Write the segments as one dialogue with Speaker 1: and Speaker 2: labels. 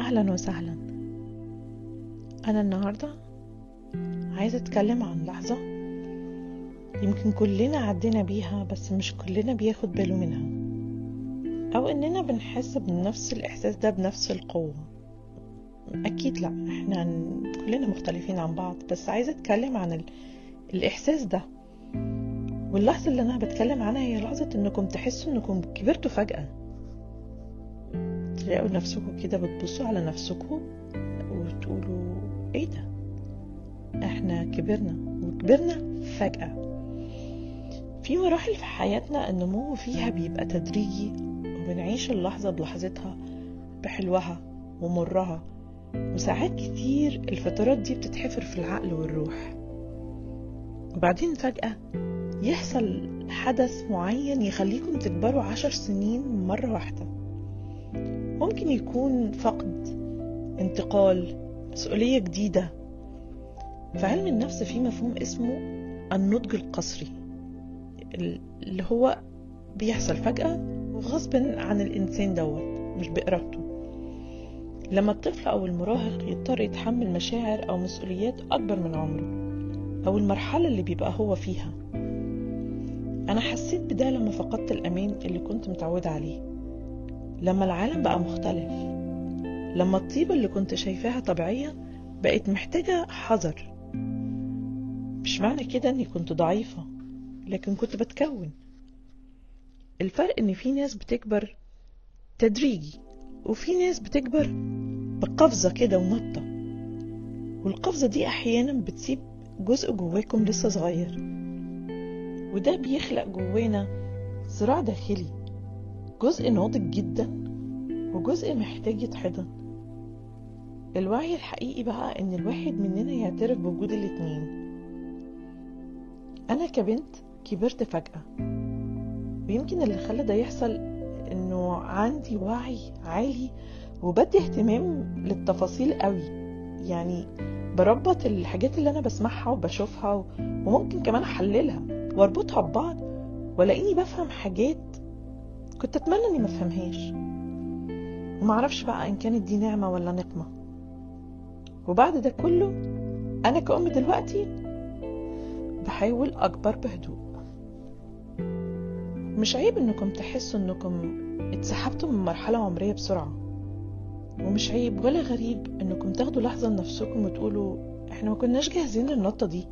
Speaker 1: أهلا وسهلا. أنا النهاردة عايزة أتكلم عن لحظة يمكن كلنا عدينا بيها، بس مش كلنا بياخد باله منها، أو إننا بنحس بنفس الإحساس ده بنفس القوة. أكيد لا، إحنا كلنا مختلفين عن بعض، بس عايزة أتكلم عن الإحساس ده. واللحظة اللي أنا بتكلم عنها هي لحظة إنكم تحسوا إنكم كبرتوا فجأة، تلاقوا نفسكم كده بتبصوا على نفسكم وتقولوا إيه ده؟ إحنا كبرنا وكبرنا فجأة. في مراحل في حياتنا النمو فيها بيبقى تدريجي، وبنعيش اللحظة بلحظتها، بحلوها ومرها، وساعات كتير الفترات دي بتتحفر في العقل والروح، وبعدين فجأة يحصل حدث معين يخليكم تكبروا 10 سنين مرة واحدة. ممكن يكون فقد، انتقال، مسؤولية جديدة. في علم النفس في مفهوم اسمه النضج القسري، اللي هو بيحصل فجأة وغصب عن الإنسان دوت، مش بإرادته. لما الطفل أو المراهق يضطر يتحمل مشاعر أو مسؤوليات أكبر من عمره أو المرحلة اللي بيبقى هو فيها. أنا حسيت بده لما فقدت الأمان اللي كنت متعودة عليه، لما العالم بقى مختلف، لما الطيبة اللي كنت شايفاها طبيعية بقت محتاجة حذر. مش معنى كده أني كنت ضعيفة، لكن كنت بتكون. الفرق ان في ناس بتكبر تدريجي، وفي ناس بتكبر بقفزة كده ونطة، والقفزة دي احيانا بتسيب جزء جواكم لسه صغير، وده بيخلق جوانا صراع داخلي، جزء ناضج جدا وجزء محتاج يتحضن. الوعي الحقيقي بقى ان الواحد مننا يعترف بوجود الاتنين. انا كبنت كبرت فجأة، ويمكن اللي خلى ده يحصل انه عندي وعي عالي وبدي اهتمام للتفاصيل قوي. يعني بربط الحاجات اللي انا بسمعها وبشوفها، وممكن كمان احللها واربطها ببعض، ولاقيني بفهم حاجات كنت اتمنى اني ما افهمهاش، ومعرفش بقى ان كانت دي نعمة ولا نقمة. وبعد ده كله انا كأم دلوقتي بحاول اكبر بهدوء. مش عيب انكم تحسوا انكم اتسحبتوا من مرحلة عمرية بسرعة، ومش عيب ولا غريب انكم تاخدوا لحظة لنفسكم وتقولوا احنا ما كناش جاهزين للنطة دي.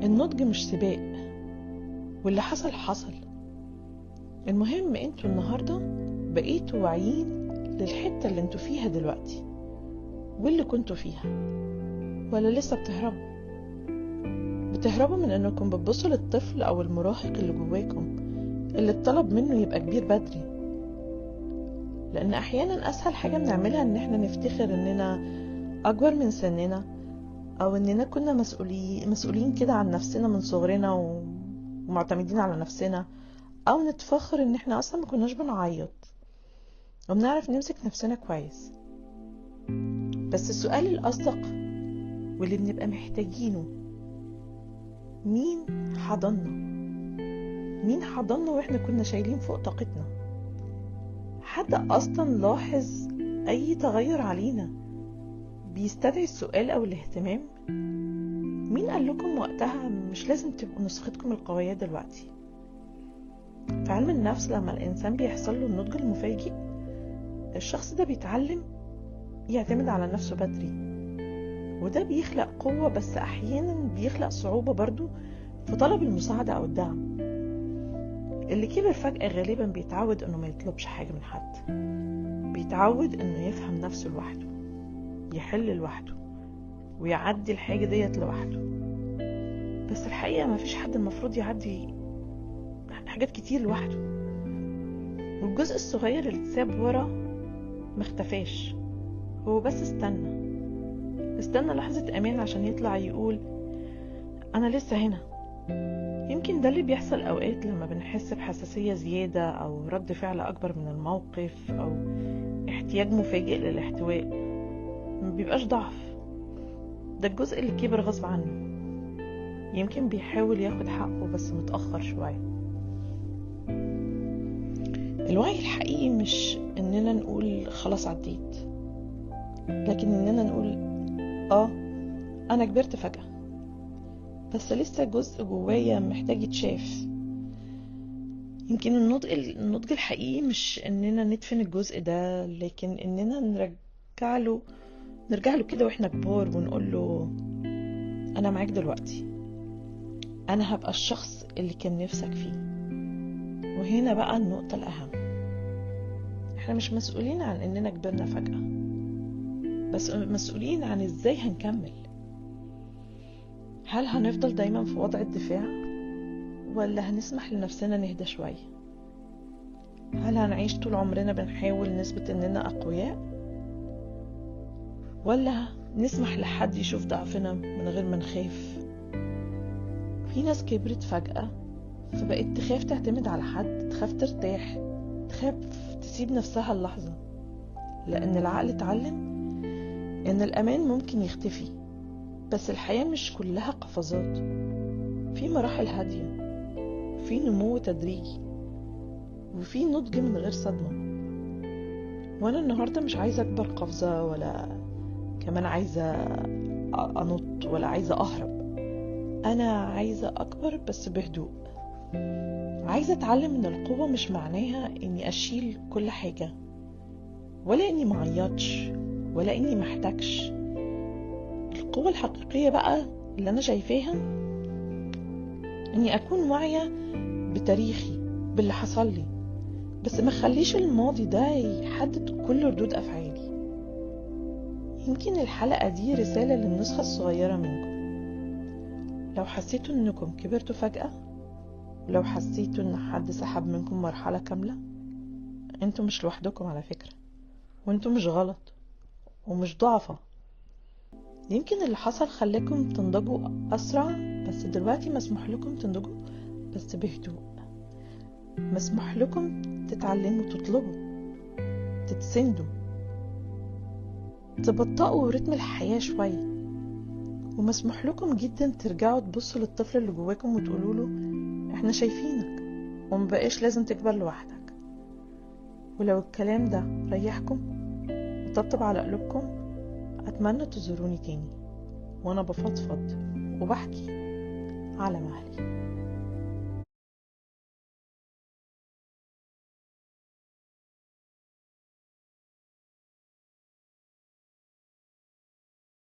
Speaker 1: النضج مش سباق، واللي حصل حصل. المهم انتوا النهاردة بقيتوا واعيين للحتة اللي انتوا فيها دلوقتي واللي كنتوا فيها، ولا لسه بتهربوا من انكم بتبصوا للطفل او المراهق اللي جواكم اللي اتطلب منه يبقى كبير بدري. لان احيانا اسهل حاجة بنعملها ان احنا نفتخر اننا اكبر من سننا، او اننا كنا مسؤولين كده عن نفسنا من صغرنا ومعتمدين على نفسنا، او نتفخر ان احنا اصلا ما كناش بنعيط وبنعرف نمسك نفسنا كويس. بس السؤال الاصدق واللي بنبقى محتاجينه، مين حضننا واحنا كنا شايلين فوق طاقتنا؟ حد اصلا لاحظ اي تغير علينا بيستدعي السؤال او الاهتمام؟ مين قال لكم وقتها مش لازم تبقوا نسختكم القوية دلوقتي؟ في علم النفس لما الانسان بيحصل له النضج المفاجئ، الشخص ده بيتعلم يعتمد على نفسه بدري، وده بيخلق قوة، بس احيانا بيخلق صعوبة برضو في طلب المساعدة او الدعم. اللي كبر فجأة غالبا بيتعود انه ما يطلبش حاجة من حد، بيتعود انه يفهم نفسه لوحده، يحل لوحده، ويعدي الحاجة ديت لوحده. بس الحقيقة ما فيش حد المفروض يعدي حاجات كتير لوحده، والجزء الصغير اللي اتساب ورا مختفاش، هو بس استنى لحظة امان عشان يطلع يقول انا لسه هنا. يمكن ده اللي بيحصل اوقات لما بنحس بحساسية زيادة، او رد فعل اكبر من الموقف، او احتياج مفاجئ للاحتواء. ما بيبقاش ضعف، ده الجزء اللي كبر غصب عنه، يمكن بيحاول ياخد حقه بس متأخر شوية. الوعي الحقيقي مش اننا نقول خلاص عديت، لكن اننا نقول انا كبرت فجأة، بس لسه جزء جوايا محتاج يتشاف. يمكن النضج الحقيقي مش اننا ندفن الجزء ده، لكن اننا نرجع له كده واحنا كبار ونقول له انا معاك دلوقتي، انا هبقى الشخص اللي كان نفسك فيه. وهنا بقى النقطة الاهم، احنا مش مسؤولين عن اننا كبرنا فجأة، بس مسؤولين عن ازاي هنكمل. هل هنفضل دايما في وضع الدفاع، ولا هنسمح لنفسنا نهدى شوية؟ هل هنعيش طول عمرنا بنحاول نثبت اننا اقوياء، ولا نسمح لحد يشوف ضعفنا من غير ما نخاف؟ في ناس كبرت فجأة فبقت تخاف تعتمد على حد، تخاف ترتاح، تخاف تسيب نفسها اللحظة، لأن العقل اتعلم إن الأمان ممكن يختفي. بس الحياة مش كلها قفزات، في مراحل هادية، في نمو تدريجي، وفي نضج من غير صدمة. وأنا النهاردة مش عايزة أكبر قفزة، ولا كمان عايزة أنط، ولا عايزة أهرب. أنا عايزة أكبر بس بهدوء. عايزة أتعلم إن القوة مش معناها إني أشيل كل حاجة، ولا إني معيطش، ولا إني محتاجش. القوة الحقيقية بقى اللي أنا شايفاها إني أكون واعية بتاريخي، باللي حصل لي، بس ما خليش الماضي ده يحدد كل ردود أفعالي. يمكن الحلقة دي رسالة للنسخة الصغيرة منكم. لو حسيتوا إنكم كبرتوا فجأة، ولو حسيتوا إن حد سحب منكم مرحلة كاملة، انتوا مش لوحدكم على فكرة، وانتوا مش غلط ومش ضعفة. يمكن اللي حصل خلاكم تنضجوا أسرع، بس دلوقتي مسموح لكم تنضجوا بس بهدوء. مسموح لكم تتعلموا، تطلبوا، تتسندوا، تبطئوا رتم الحياة شوية. ومسموح لكم جدا ترجعوا تبصوا للطفل اللي جواكم وتقولوا له احنا شايفينك، ومبقاش لازم تكبر لوحدك. ولو الكلام ده ريحكم وطبطب على قلوبكم، أتمنى تزوروني تاني وأنا بفضفض وبحكي على مهلي.